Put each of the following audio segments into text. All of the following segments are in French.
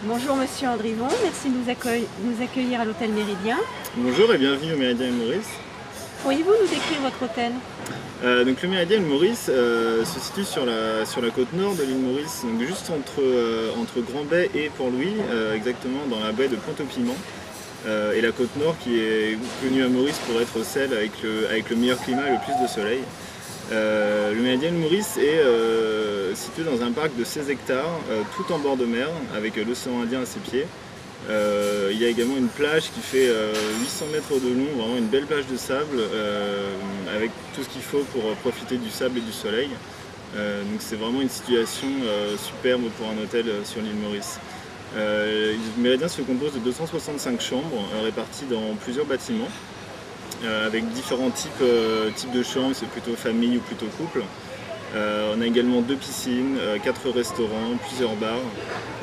Bonjour Monsieur Andrivon, merci de nous accueillir à l'hôtel Méridien. Bonjour et bienvenue au Méridien Île Maurice. Pourriez-vous nous décrire votre hôtel? Donc le Méridien Île Maurice se situe sur la côte nord de l'île Maurice, donc juste entre Grand-Bay et Port-Louis, exactement dans la baie de Pointe-au-Piment. Et la côte nord qui est connue à Maurice pour être celle avec le meilleur climat et le plus de soleil. Le Méridien Île Maurice est situé dans un parc de 16 hectares, tout en bord de mer, avec l'océan Indien à ses pieds. Il y a également une plage qui fait 800 mètres de long, vraiment une belle plage de sable, avec tout ce qu'il faut pour profiter du sable et du soleil. Donc c'est vraiment une situation superbe pour un hôtel sur l'île Maurice. Le Méridien se compose de 265 chambres réparties dans plusieurs bâtiments, avec différents types de chambres, c'est plutôt famille ou plutôt couple. On a également 2 piscines, 4 restaurants, plusieurs bars.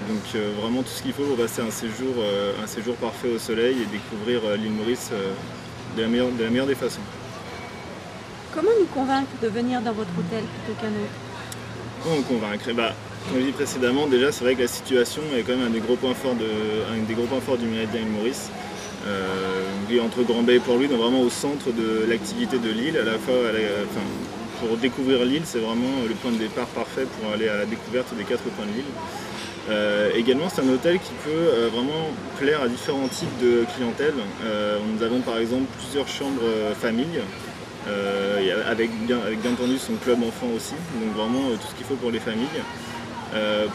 Donc vraiment tout ce qu'il faut pour passer un séjour parfait au soleil et découvrir l'île Maurice de la meilleure des façons. Comment nous convaincre de venir dans votre hôtel plutôt qu'un autre? Comment on convaincre? Comme je dis précédemment, déjà c'est vrai que la situation est quand même un des gros points forts du Méridien Île Maurice. Entre Grand-Bay et Port-Louis, donc vraiment au centre de l'activité de l'île, à la fois pour découvrir l'île, c'est vraiment le point de départ parfait pour aller à la découverte des 4 coins de l'île. Également, c'est un hôtel qui peut vraiment plaire à différents types de clientèle. Nous avons par exemple plusieurs chambres famille, avec bien entendu son club enfant aussi, donc vraiment tout ce qu'il faut pour les familles.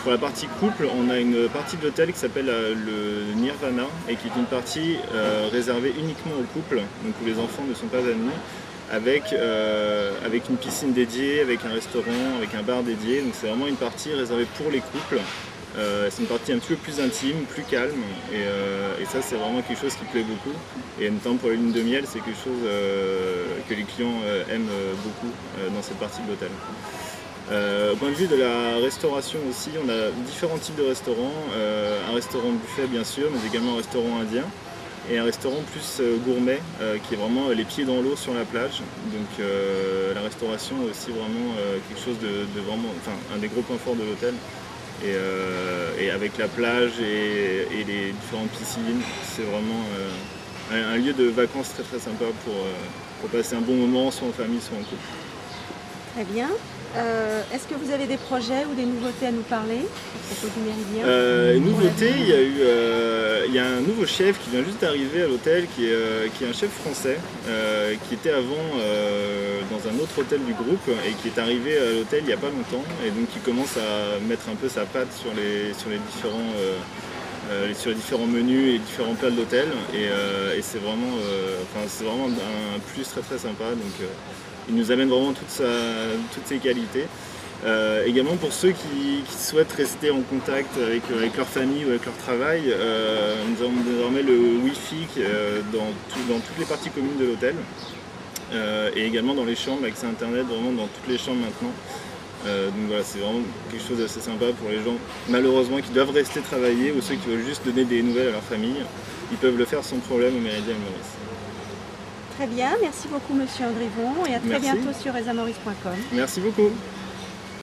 Pour la partie couple, on a une partie de l'hôtel qui s'appelle le Nirvana et qui est une partie réservée uniquement aux couples, donc où les enfants ne sont pas admis, avec une piscine dédiée, avec un restaurant, avec un bar dédié. Donc c'est vraiment une partie réservée pour les couples. C'est une partie un petit peu plus intime, plus calme, et ça c'est vraiment quelque chose qui plaît beaucoup. Et notamment pour les lunes de miel, c'est quelque chose que les clients aiment beaucoup dans cette partie de l'hôtel. Au point de vue de la restauration aussi, on a différents types de restaurants. Un restaurant buffet bien sûr, mais également un restaurant indien. Et un restaurant plus gourmet, qui est vraiment les pieds dans l'eau sur la plage. Donc la restauration est aussi vraiment quelque chose un des gros points forts de l'hôtel. Et avec la plage et les différentes piscines, c'est vraiment un lieu de vacances très très sympa pour passer un bon moment, soit en famille, soit en couple. Très bien. Est-ce que vous avez des projets ou des nouveautés à nous parler à propos du Méridien? Nouveauté, il y a un nouveau chef qui vient juste d'arriver à l'hôtel, qui est un chef français, qui était avant dans un autre hôtel du groupe et qui est arrivé à l'hôtel il n'y a pas longtemps, et donc qui commence à mettre un peu sa patte sur les différents menus et les différents plats de l'hôtel, et c'est vraiment un plus très très sympa. Donc il nous amène vraiment toutes ses qualités. Également pour ceux qui souhaitent rester en contact avec leur famille ou avec leur travail, nous avons désormais le Wi-Fi dans toutes les parties communes de l'hôtel, et également dans les chambres, accès internet vraiment dans toutes les chambres maintenant. Donc voilà, c'est vraiment quelque chose d'assez sympa pour les gens malheureusement qui doivent rester travailler, ou ceux qui veulent juste donner des nouvelles à leur famille. Ils peuvent le faire sans problème au Méridien Île Maurice. Très bien, merci beaucoup Monsieur Andrivon et à très bientôt sur resamauris.com. Merci beaucoup.